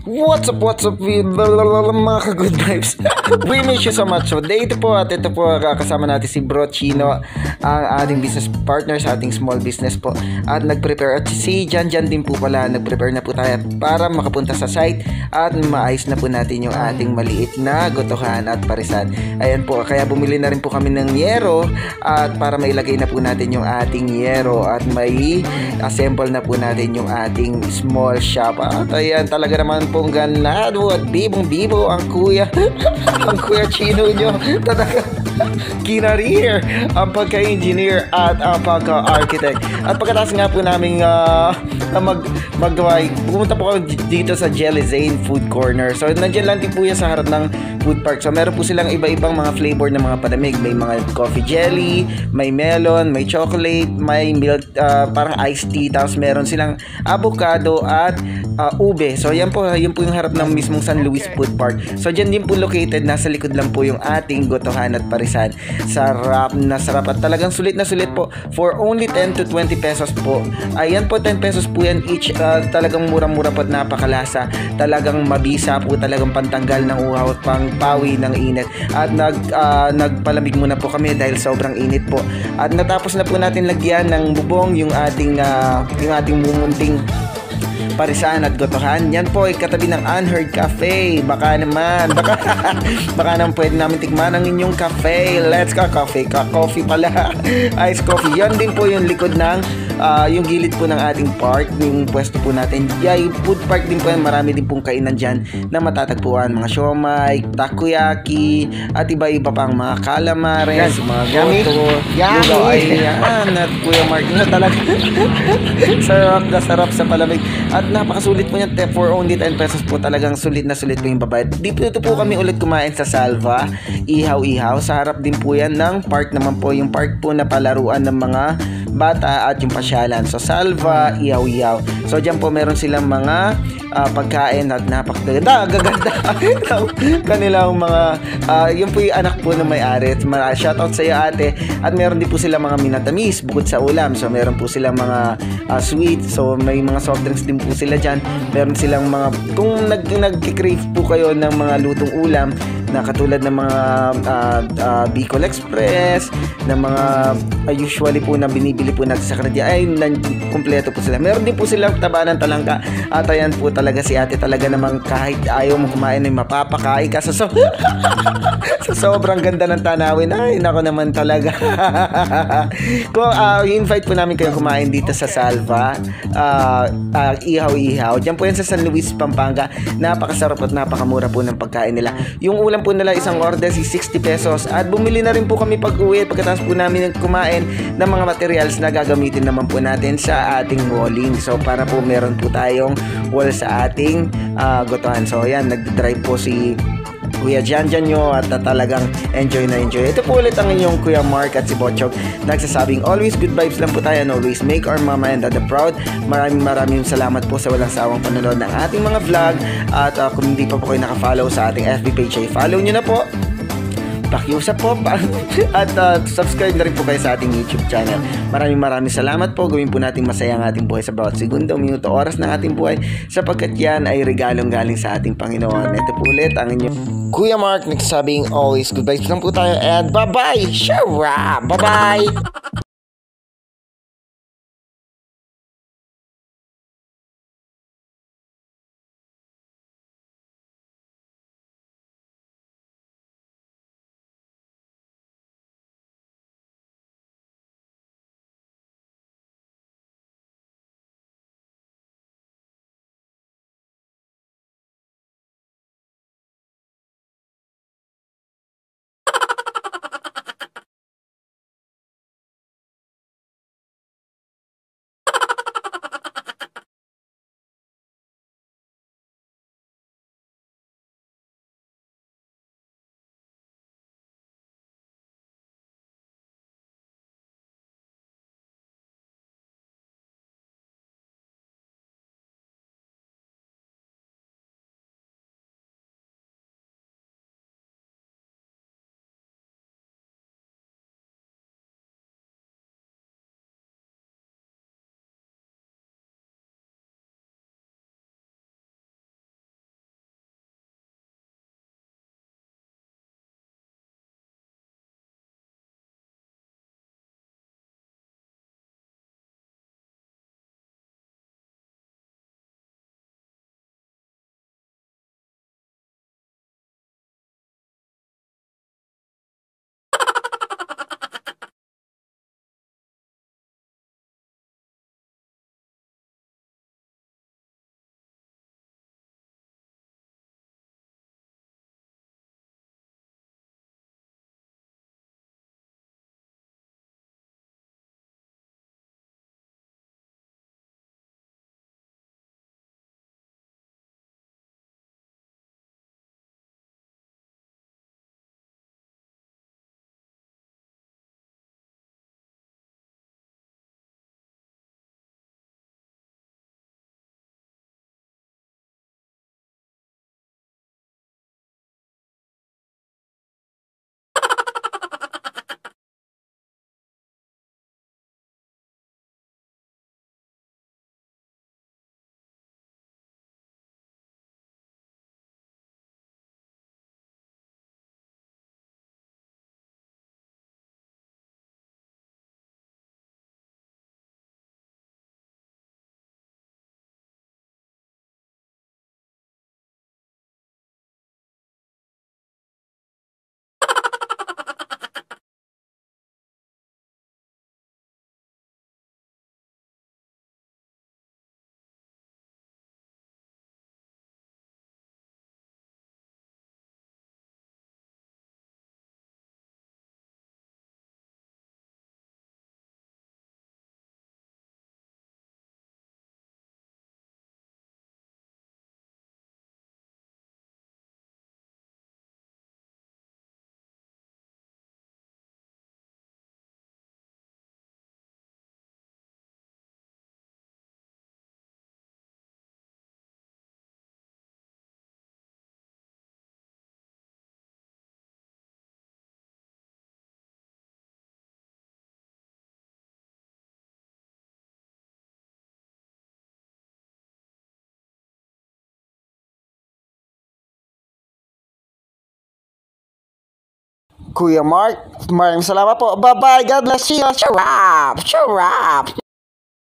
What's up, mga ka-good vibes? We miss you so much. So, ito po kasama natin si Bro Chino, ang ating business partner sa ating small business po. At nag-prepare, at si Jan din po pala, nag-prepare na po tayo para makapunta sa site at maayos na po natin yung ating maliit na gotohan at parisan. Ayan po, kaya bumili na rin po kami ng yero at para mailagay na po natin yung ating yero at may assemble na po natin yung ating small shop. At ayan, talaga naman pong ganado at bibong-bibo ang kuya ang kuya Chino nyo. Talaga kinarir ang pagka-engineer at ang pagka-architect. At pagkatapos nga po namin maggawa, pumunta po kami dito sa Jelly Zane Food Corner. So nandiyan lang din po yan sa harap ng food park. So meron po silang iba-ibang mga flavor ng mga palamig. May mga coffee jelly, may melon, may chocolate, may milk, parang iced tea. Tapos meron silang avocado at ube. So yun po yung harap ng mismong San Luis Food Park. So dyan din po located, nasa likod lang po yung ating gotohan at parisan. Sarap na sarap at talagang sulit na sulit po for only 10 to 20 pesos po. Ayan po, 10 pesos po yan each. Talagang murang-mura po at napakalasa. Talagang mabisa po, talagang pantanggal ng uhaw at pangpawi ng init. At nagpalamig muna po kami dahil sobrang init po. At natapos na po natin lagyan ng bubong yung ating mumunting parisan at gotohan. Yan po ay katabi ng Unheard Cafe. Baka naman pwede namin tikman ang inyong cafe. Let's go coffee pala. Ice coffee. Yan din po yung likod ng yung gilid po ng ating park, yung pwesto po natin. Yung food park din po yan. Marami din pong kainan dyan na matatagpuan. Mga siomai, takoyaki, at iba-iba pang mga calamares, mga goto. Ayan, at Kuya Mark na talaga. sarap sa palamig. At napakasulit po niyan, for only 10 pesos po, talagang sulit na sulit po yung babayad. Dito po kami ulit kumain sa Salva, ihaw. Sa harap din po yan ng park naman po, yung park po na palaruan ng mga bata at yung pasyalan. So Salva, ihaw. So dyan po meron silang mga pagkain at napakaganda kanilang mga yun po yung anak po ng may-ari. Shoutout sa iyo, ate. At meron din po sila mga minatamis bukod sa ulam. So meron po silang mga sweet. So may mga soft drinks din po sila dyan. Meron silang mga, kung nag-crave po kayo ng mga lutong ulam na katulad ng mga Bicol Express, na mga usually po na binibili po natin sa Canada, ay kompleto po sila. Meron din po silang taba ng talangka. At ayan po talaga si ate, talaga namang kahit ayaw mo kumain ay mapapakain ka sa sa sobrang ganda ng tanawin. Ay nako naman talaga. Kung invite po namin kayo kumain dito sa Salva, ihaw. Diyan po yan sa San Luis, Pampanga. Napakasarap at napakamura po ng pagkain nila. Yung ulam po nila, isang order si 60 pesos. At bumili na rin po kami pag-uwi pagkatapos po namin kumain ng mga materials na gagamitin naman po natin sa ating walling. So para po meron po tayong wall sa ating gotohan. So ayan, nag-drive po si Kuya Jan nyo at talagang enjoy na enjoy. Ito po ulit ang inyong Kuya Mark at si Botchog, nagsasabing always good vibes lang po tayo and always make our mama and dada proud. Maraming salamat po sa walang sawang panonood ng ating mga vlog. At kung hindi pa po kayo nakafollow sa ating FB page, ay follow nyo na po. Pakiusap po at subscribe na rin po kayo sa ating YouTube channel. Maraming salamat po. Gawin po natin masaya ang ating buhay sa bawat segundo, minuto, oras ng ating buhay, sapagkat yan ay regalong galing sa ating Panginoon. Ito po ulit ang inyong Kuya Mark, nagsasabing always good vibes lang po tayo and bye-bye! Shara! Bye-bye! Kuya Mark. Maraming salamat po. Bye-bye. God bless you. Charap! Charap!